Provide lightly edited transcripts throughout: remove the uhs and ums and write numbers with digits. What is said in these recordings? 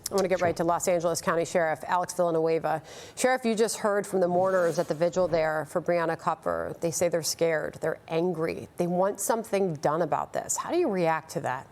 I want to get right to Los Angeles County Sheriff Alex Villanueva. Sheriff, you just heard from the mourners at the vigil there for Brianna Kupfer. They say they're scared, they're angry, they want something done about this. How do you react to that?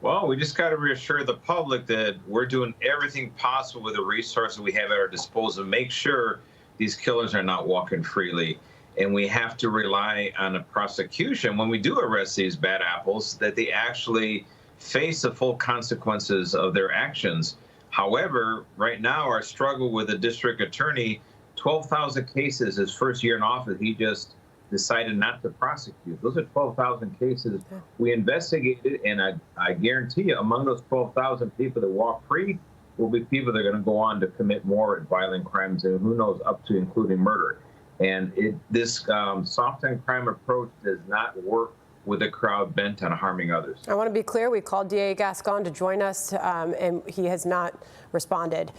Well, we just got to reassure the public that we're doing everything possible with the resources we have at our disposal to make sure these killers are not walking freely. And we have to rely on a prosecution when we do arrest these bad apples, that they actually face the full consequences of their actions. However, right now, our struggle with the district attorney, 12,000 cases his first year in office, he just decided not to prosecute. Those are 12,000 cases we investigated, and I guarantee you, among those 12,000 people that walk free will be people that are going to go on to commit more violent crimes, and who knows, up to including murder. And this soft on crime approach does not work with a crowd bent on harming others. I want to be clear, we called DA Gascon to join us, and he has not responded.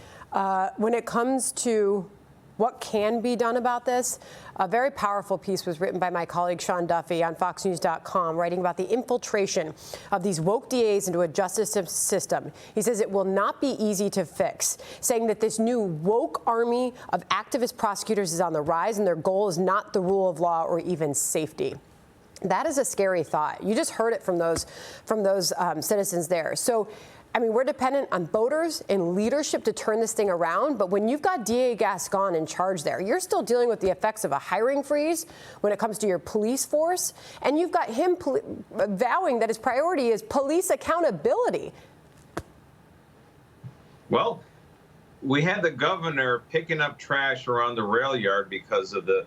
When it comes to what can be done about this, a very powerful piece was written by my colleague Sean Duffy on FoxNews.com, writing about the infiltration of these woke DAs into a justice system. He says it will not be easy to fix, saying that this new woke army of activist prosecutors is on the rise, and their goal is not the rule of law or even safety. That is a scary thought. You just heard it from those citizens there. So, I mean, we're dependent on voters and leadership to turn this thing around. But when you've got DA Gascon in charge there, you're still dealing with the effects of a hiring freeze when it comes to your police force. And you've got him vowing that his priority is police accountability. Well, we had the governor picking up trash around the rail yard because of the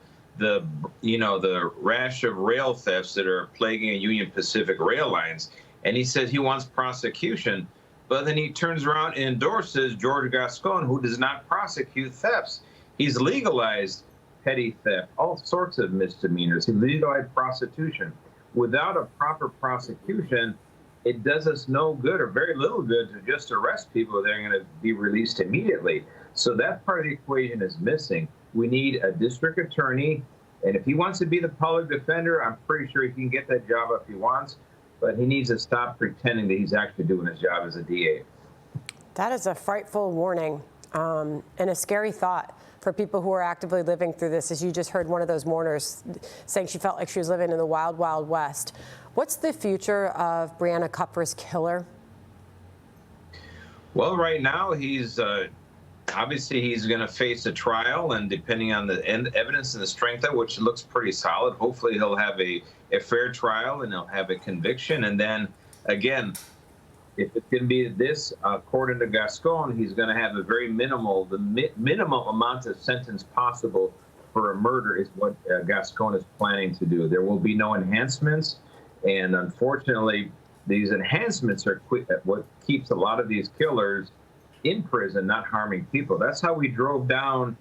rash of rail thefts that are plaguing Union Pacific rail lines. And he says he wants prosecution, but then he turns around and endorses George Gascon, who does not prosecute thefts. He's legalized petty theft, all sorts of misdemeanors. He legalized prostitution. Without a proper prosecution, it does us no good or very little good to just arrest people that are going to be released immediately. So that part of the equation is missing. We need a district attorney, and if he wants to be the public defender, I'm pretty sure he can get that job if he wants, but he needs to stop pretending that he's actually doing his job as a DA. That is a frightful warning and a scary thought for people who are actively living through this. As you just heard one of those mourners saying she felt like she was living in the wild, wild west. What's the future of Brianna Kupfer's killer? Well, right now he's obviously he's going to face a trial, and depending on the evidence and the strength of it, which looks pretty solid, hopefully he'll have a fair trial and he'll have a conviction. And then again, if it can be this, according to Gascon, he's going to have a very minimal amount of sentence possible for a murder is what Gascon is planning to do. There will be no enhancements, and unfortunately, these enhancements are what keeps a lot of these killers in prison, not harming people. That's how we drove down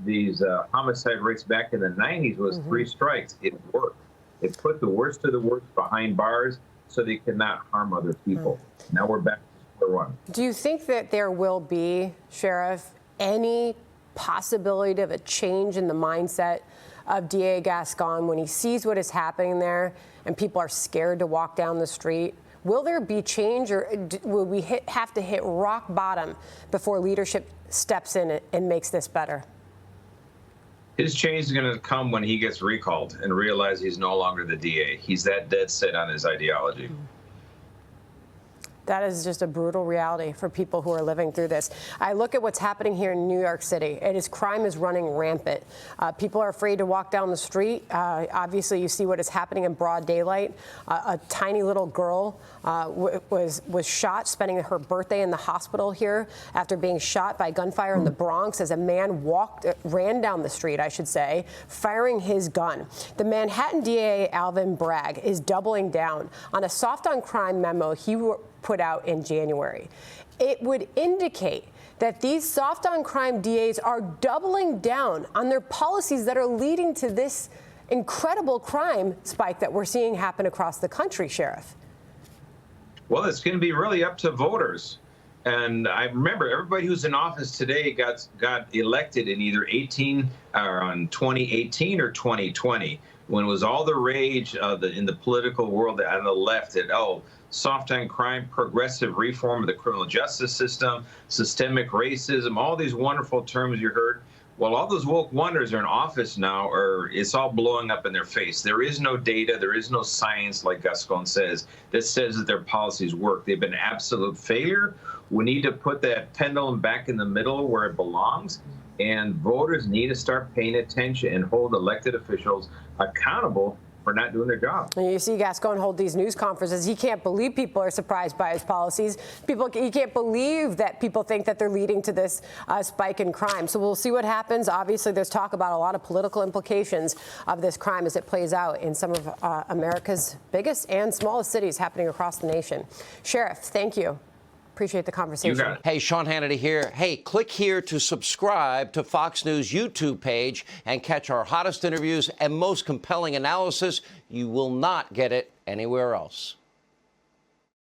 these homicide rates back in the 90s, was 3 strikes. It worked. It put the worst of the worst behind bars so they could not harm other people. Now we're back to square one. Do you think that there will be, Sheriff, any possibility of a change in the mindset of DA Gascon when he sees what is happening there and people are scared to walk down the street? Will there be change, or will we have to hit rock bottom before leadership steps in and makes this better? His change is going to come when he gets recalled and realizes he's no longer the DA. He's that dead set on his ideology. That is just a brutal reality for people who are living through this. I look at what's happening here in New York City. Crime is running rampant. People are afraid to walk down the street. Obviously, you see what is happening in broad daylight. A tiny little girl was shot, spending her birthday in the hospital here after being shot by gunfire in the Bronx as a man ran down the street, I should say, firing his gun. The Manhattan DA, Alvin Bragg, is doubling down on a soft on crime memo he put out in January. It would indicate that these soft on crime DAs are doubling down on their policies that are leading to this incredible crime spike that we're seeing happen across the country, Sheriff. Well, it's going to be really up to voters. And I remember everybody who's in office today got elected in either 2018 or 2020, when it was all the rage in the political world on the left that, soft on crime, progressive reform of the criminal justice system, systemic racism, all these wonderful terms you heard. Well, all those woke wonders are in office now, or it's all blowing up in their face. There is no data, there is no science, like Gascon says, that says that their policies work. They've been an absolute failure. We need to put that pendulum back in the middle where it belongs, and voters need to start paying attention and hold elected officials accountable for not doing their job. And you see Gascon hold these news conferences. He can't believe people are surprised by his policies. He can't believe that people think that they're leading to this spike in crime. So we'll see what happens. Obviously, there's talk about a lot of political implications of this crime as it plays out in some of America's biggest and smallest cities happening across the nation. Sheriff, thank you. Appreciate the conversation. You got it. Hey, Sean Hannity here. Hey, click here to subscribe to Fox News YouTube page and catch our hottest interviews and most compelling analysis. You will not get it anywhere else.